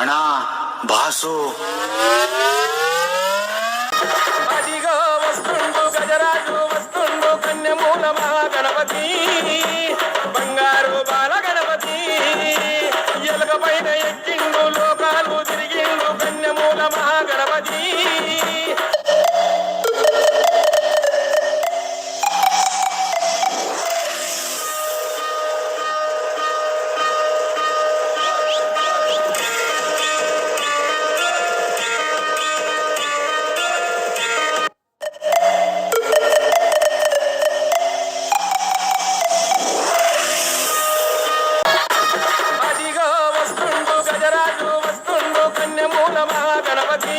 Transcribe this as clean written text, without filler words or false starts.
గణా boss అదిగో వస్తుండు గజరాజు వస్తుండు కన్యమూల మహాగణపతి బంగారు బాల గణపతి ఎలుక పైన ఎక్కిండు లోకాలు తిరిగిండు కన్యమూల మహాగణపతి అదిగో వస్తుండు గజరాజు వస్తుండు కన్యమూల మహాగణపతి